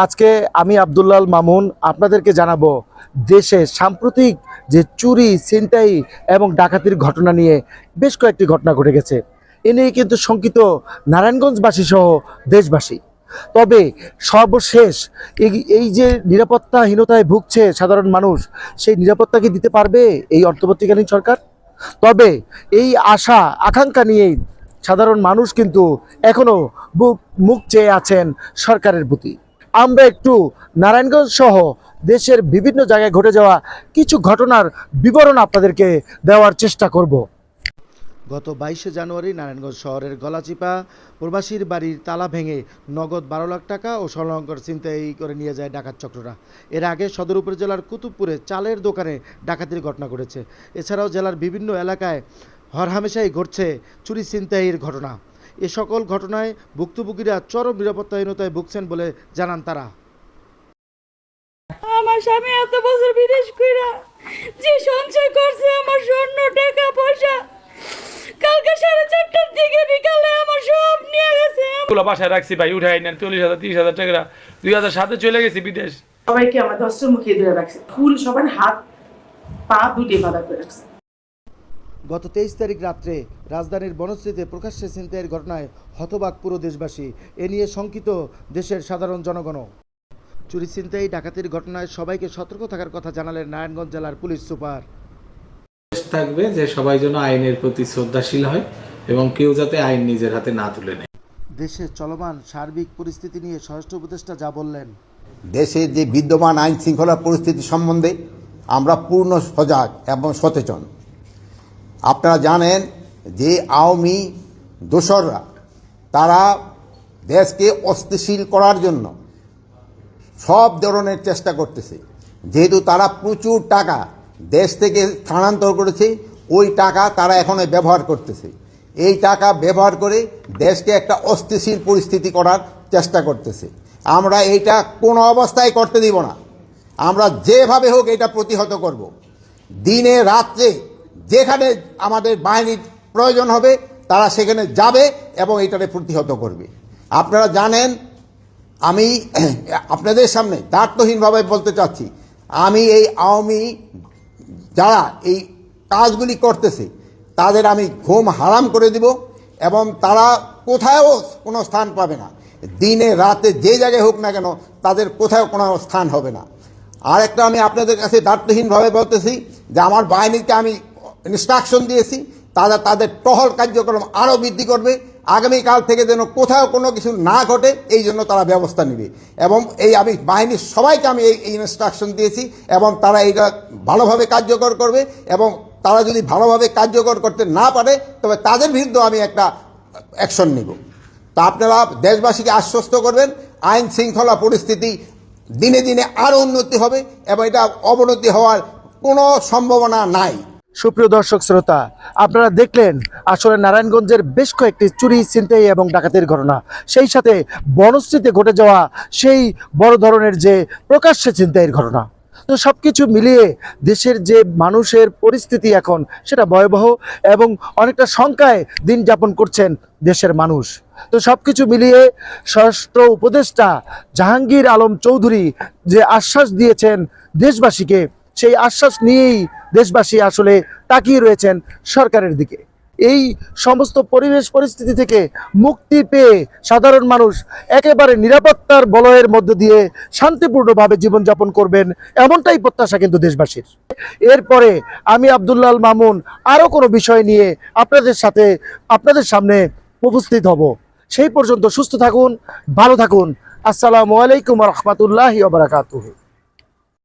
আজকে আমি আব্দুল্লাল মামুন আপনাদেরকে জানাবো দেশে সাম্প্রতিক যে চুরি ছিনতাই এবং ডাকাতির ঘটনা নিয়ে বেশ কয়েকটি ঘটনা ঘটে গেছে। এ নিয়ে কিন্তু শঙ্কিত নারায়ণগঞ্জবাসী সহ দেশবাসী। তবে সর্বশেষ এই যে নিরাপত্তাহীনতায় ভুগছে সাধারণ মানুষ, সেই নিরাপত্তা কি দিতে পারবে এই অন্তর্বর্তীকালীন সরকার? তবে এই আশা আকাঙ্ক্ষা নিয়েই সাধারণ মানুষ কিন্তু এখনো মুখ চেয়ে আছেন সরকারের প্রতি। আমরা একটু নারায়ণগঞ্জ সহ দেশের বিভিন্ন জায়গায় ঘটে যাওয়া কিছু ঘটনার বিবরণ আপনাদেরকে দেওয়ার চেষ্টা করব। গত 22শে জানুয়ারি নারায়ণগঞ্জ শহরের গলাচিপা প্রবাসীর বাড়ির তালা ভেঙে নগদ 12 লাখ টাকা ও স্বর্ণালংকার ছিনতাই করে নিয়ে যায় ডাকাত চক্ররা। এর আগে সদর উপজেলার কুতুবপুরে চালের দোকানে ডাকাতির ঘটনা ঘটেছে। এছাড়াও জেলার বিভিন্ন এলাকায় হরহামেশাই ঘটছে চুরি ছিনতাইয়ের ঘটনা। এ সকল ঘটনায় ভুক্তভোগীরা চরম নিরাপত্তাহীনতায় ভুগছেন বলে জানান তারা। আমার স্বামী এত বছর বিদেশ কইরা যে সঞ্চয় করছে, আমার স্বর্ণ টাকা পয়সা, কালকে 4:30টার দিকে বিকালে আমার সব নিয়ে গেছে। এগুলো বাসায় রাখছি ভাই, উঠাই নেন 40,000 30,000 টাকা 2007 চলে গেছি বিদেশ। সবাইকে আমার দশটার মুখে ধরে রাখছে, ফুল সবার হাত পা দুটি বাঁধা করে রাখছে। গত 23 তারিখ রাত্রে রাজধানীর বনশ্রীতে প্রকাশ্যে ছিনতাইয়ের ঘটনায় হতবাক পুরো দেশবাসী। এ নিয়ে শঙ্কিত দেশের সাধারণ জনগণও। চুরি ছিনতাই ডাকাতির ঘটনায় সবাইকে সতর্ক থাকার কথা জানালেন নারায়ণগঞ্জ জেলার পুলিশ সুপার। থাকবে যে সবাই যেন আইনের প্রতি শ্রদ্ধাশীল হয় এবং কেউ যাতে আইন নিজের হাতে না তুলে নেয়। দেশের চলমান সার্বিক পরিস্থিতি নিয়ে স্বরাষ্ট্র উপদেষ্টা যা বললেন, দেশের যে বিদ্যমান আইন শৃঙ্খলা পরিস্থিতি সম্বন্ধে আমরা পূর্ণ সজাগ এবং সচেতন। আপনারা জানেন যে আওয়ামী দোসররা তারা দেশকে অস্থিতিশীল করার জন্য সব ধরনের চেষ্টা করতেছে। যেহেতু তারা প্রচুর টাকা দেশ থেকে স্থানান্তর করেছে, ওই টাকা তারা এখন ব্যবহার করতেছে। এই টাকা ব্যবহার করে দেশকে একটা অস্থিতিশীল পরিস্থিতি করার চেষ্টা করতেছে। আমরা এইটা কোনো অবস্থায় করতে দিব না। আমরা যেভাবে হোক এটা প্রতিহত করব। দিনে রাত্রে যেখানে আমাদের বাহিনীর প্রয়োজন হবে তারা সেখানে যাবে এবং এটাকে প্রতিহত করবে। আপনারা জানেন, আমি আপনাদের সামনে দায়িত্বহীনভাবে বলতে চাচ্ছি, আমি এই আওয়ামী যারা এই কাজগুলি করতেছে তাদের আমি ঘুম হারাম করে দিব এবং তারা কোথাও কোনো স্থান পাবে না। দিনে রাতে যে জায়গায় হোক না কেন তাদের কোথাও কোনো স্থান হবে না। আর একটা আমি আপনাদের কাছে দায়িত্বহীনভাবে বলতেছি যে আমার বাহিনীকে আমি ইনস্ট্রাকশন দিয়েছি, তারা তাদের টহল কার্যক্রম আরও বৃদ্ধি করবে। আগামীকাল থেকে যেন কোথাও কোনো কিছু না ঘটে এই জন্য তারা ব্যবস্থা নেবে। এবং এই আমি বাহিনীর সবাইকে আমি এই ইনস্ট্রাকশন দিয়েছি এবং তারা এইটা ভালোভাবে কার্যকর করবে এবং তারা যদি ভালোভাবে কার্যকর করতে না পারে তবে তাদের বিরুদ্ধে আমি একটা অ্যাকশন নিব। তা আপনারা দেশবাসীকে আশ্বস্ত করবেন, আইন শৃঙ্খলা পরিস্থিতি দিনে দিনে আরও উন্নতি হবে এবং এটা অবনতি হওয়ার কোনো সম্ভাবনা নাই। সুপ্রিয় দর্শক শ্রোতা, আপনারা দেখলেন আসলে নারায়ণগঞ্জের বেশ কয়েকটি চুরি ছিনতাই এবং ডাকাতির ঘটনা, সেই সাথে বনশ্রীতে ঘটে যাওয়া সেই বড় ধরনের যে প্রকাশ্যে ছিনতাইয়ের ঘটনা। তো সব কিছু মিলিয়ে দেশের যে মানুষের পরিস্থিতি এখন সেটা ভয়াবহ এবং অনেকটা শঙ্কায় দিন যাপন করছেন দেশের মানুষ। তো সব কিছু মিলিয়ে স্বরাষ্ট্র উপদেষ্টা জাহাঙ্গীর আলম চৌধুরী যে আশ্বাস দিয়েছেন দেশবাসীকে, সেই আশ্বাস নিয়েই দেশবাসী আসলে তাকিয়ে রয়েছেন সরকারের দিকে। এই সমস্ত পরিবেশ পরিস্থিতি থেকে মুক্তি পেয়ে সাধারণ মানুষ একেবারে নিরাপত্তার বলয়ের মধ্য দিয়ে শান্তিপূর্ণভাবে জীবনযাপন করবেন, এমনটাই প্রত্যাশা কিন্তু দেশবাসীর। এরপরে আমি আব্দুল্লাল মামুন আরও কোনো বিষয় নিয়ে আপনাদের সামনে উপস্থিত হব। সেই পর্যন্ত সুস্থ থাকুন, ভালো থাকুন। আসসালামু আলাইকুম ওয়া রাহমাতুল্লাহি ওয়া বারাকাতুহু।